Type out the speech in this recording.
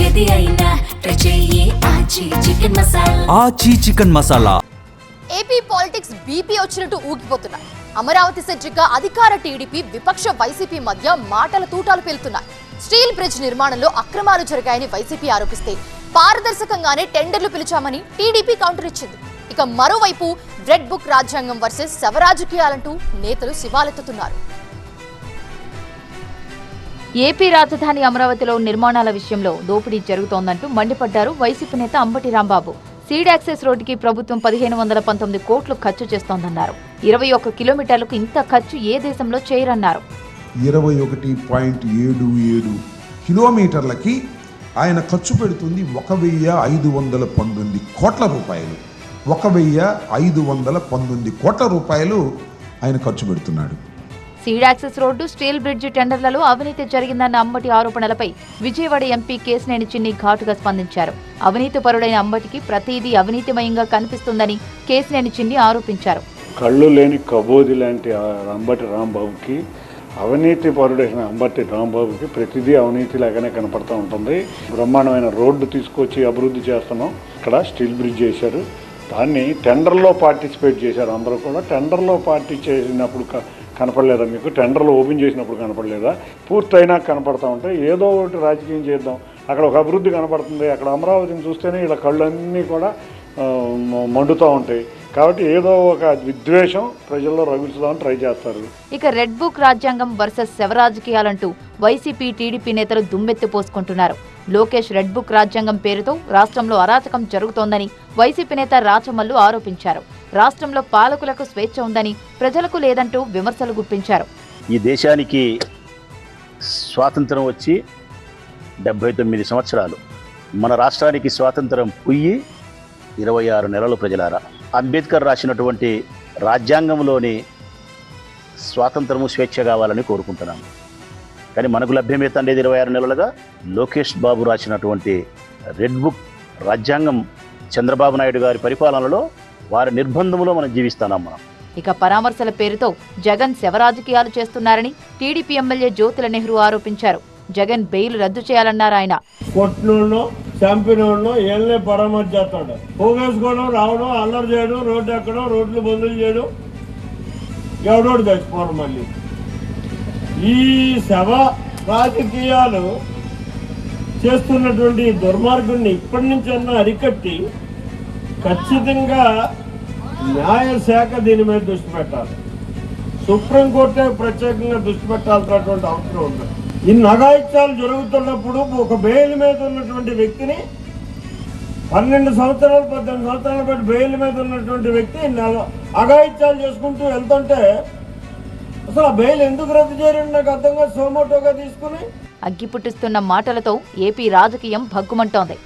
ఏది అయినా ట్రై చెయ్యి ఆచి chicken masala. AP politics BP వచ్చినట్టు ఊగిపోతున్నాయి. అమరావతి సెంట్రిక్ గా అధికార టీడీపీ విపక్ష వైసీపీ మధ్య మాటల తూటాలు పేలుతున్నాయి. స్టీల్ బ్రిడ్జ్ నిర్మాణంలో అక్రమాలు జరిగాయని వైసీపీ ఆరోపిస్తే పారదర్శకంగానే టెండర్లు పిలిచామని టీడీపీ కౌంటర్ ఇచ్చింది. ఇక మరోవైపు రెడ్ బుక్ రాజ్యాంగం వర్సెస్ శవరాజకీయాలంటూ నేతలు శివాలెత్తుతున్నారు. ఏపీ రాజధాని అమరావతిలో నిర్మాణాల విషయంలో దోపిడీ జరుగుతోందంటూ మండిపడ్డారు వైసీపీ నేత అంబటి రాంబాబు. సీడ్ యాక్సెస్ రోడ్డుకి ప్రభుత్వం 1519 కోట్లు ఖర్చు చేస్తోందన్నారు. 21 కిలోమీటర్లకు ఇంత ఖర్చు ఏ దేశంలో చేయరన్నారు. 21.77 కిలోమీటర్లకి ఆయన ఖర్చు పెడుతుంది 1519 కోట్ల రూపాయలు. 1519 కోట్ల రూపాయలు ఆయన ఖర్చు పెడుతున్నాడు. Seed access road, steel bridge టెండర్లలో అవినీతి జరిగిందన్న అంబటి ఆరోపణలపై విజయవాడ ఎంపీ కేశినేని చిన్ని ఘాటుగా స్పందించారు. అవినీతి పరుడైన అంబటికి ప్రతిదీ అవినీతిమయంగా కనిపిస్తుందని కేశినేని చిన్ని ఆరోపించారు. కళ్ళు లేని కబోది లాంటి అంబటి రాంబాబుకి, అవినీతి పరుడైన అంబటి రాంబాబుకి ప్రతిదీ అవినీతి లాగానే కనపడుతూ ఉంటుంది. బ్రహ్మాండమైన రోడ్డు తీసుకొచ్చి అభివృద్ధి చేస్తున్నాం. ఇక్కడ స్టీల్ బ్రిడ్జ్ చేశారు, దాన్ని టెండర్లో పార్టిసిపేట్ చేశారు. అందరూ కూడా టెండర్లో చేసినప్పుడు కనపడలేదా మీకు? టెండర్లు ఓపెన్ చేసినప్పుడు కనపడలేదా? పూర్తయినా కనపడతా ఉంటాయి. ఏదో ఒకటి రాజకీయం చేద్దాం, అక్కడ ఒక అభివృద్ధి కనపడుతుంది. అక్కడ అమరావతిని చూస్తేనే ఇలా కళ్ళన్నీ కూడా మండుతూ ఉంటాయి. కాబట్టి ఏదో ఒక విద్వేషం ప్రజల్లో రగుల్చుదామని ట్రై చేస్తారు. ఇక రెడ్ బుక్ రాజ్యాంగం వర్సెస్ శవరాజకీయాలంటూ వైసీపీ, టీడీపీ నేతలు దుమ్మెత్తి పోసుకుంటున్నారు. లోకేష్ రెడ్ బుక్ రాజ్యాంగం పేరుతో రాష్ట్రంలో అరాచకం జరుగుతోందని వైసీపీ నేత రాచమల్లు ఆరోపించారు. రాష్ట్రంలో పాలకులకు స్వేచ్ఛ ఉందని, ప్రజలకు లేదంటూ విమర్శలు గుప్పించారు. ఈ దేశానికి స్వాతంత్రం వచ్చి 79 సంవత్సరాలు, మన రాష్ట్రానికి స్వాతంత్రం పొయ్యి 26 నెలలు. ప్రజలారా, అంబేద్కర్ రాసినటువంటి రాజ్యాంగంలోని స్వాతంత్రము, స్వేచ్ఛ కావాలని కోరుకుంటున్నాము. కానీ మనకు లభ్యమవుతుండేది 26 నెలలుగా లోకేష్ బాబు రాసినటువంటి రెడ్ బుక్ రాజ్యాంగం. చంద్రబాబు నాయుడు గారి పరిపాలనలో వారి నిర్బంధంలో మనం జీవిస్తున్నాం. మనం ఇక పరామర్శల పేరుతో జగన్ శవరాజకీయాలు చేస్తున్నారని టీడీపీ ఎమ్మెల్యే జ్యోతుల నెహ్రూ ఆరోపించారు. జగన్ బెయిల్ రద్దు చేయాలన్నారు ఆయన. కొట్టినోళ్ళు, చంపినోళ్ళు ఏళ్ళనే పరామర్శ చేస్తాడు. పోగేసుకోవడం, రావడం, అల్లరి చేయడం, రోడ్డు ఎక్కడం, రోడ్లు బందులు చేయడం, ఎవడోడు చచ్చిపోవడం. మళ్ళీ ఈ శవ రాజకీయాలు చేస్తున్నటువంటి దుర్మార్గుడిని ఇప్పటి నుంచన్నా అరికట్టి ఖచ్చితంగా న్యాయశాఖ దీని మీద దృష్టి పెట్టాలి. సుప్రీంకోర్టే ప్రత్యేకంగా దృష్టి పెట్టాల్సినటువంటి అవసరం ఉంది. ఈ నగాయిత్యాలు జరుగుతున్నప్పుడు ఒక బెయిల్ మీద ఉన్నటువంటి వ్యక్తిని 12 సంవత్సరాలు 18 సంవత్సరాల పాటు బెయిల్ మీద ఉన్నటువంటి వ్యక్తి అఘాయిత్యాలు చేసుకుంటూ వెళ్తుంటే అసలు ఆ బెయిల్ ఎందుకు రద్దు చేయరండి నాకు అర్థంగా సోమోటోగా తీసుకుని అగ్గిపుట్టిస్తున్న మాటలతో ఏపీ రాజకీయం భగ్గుమంటోంది.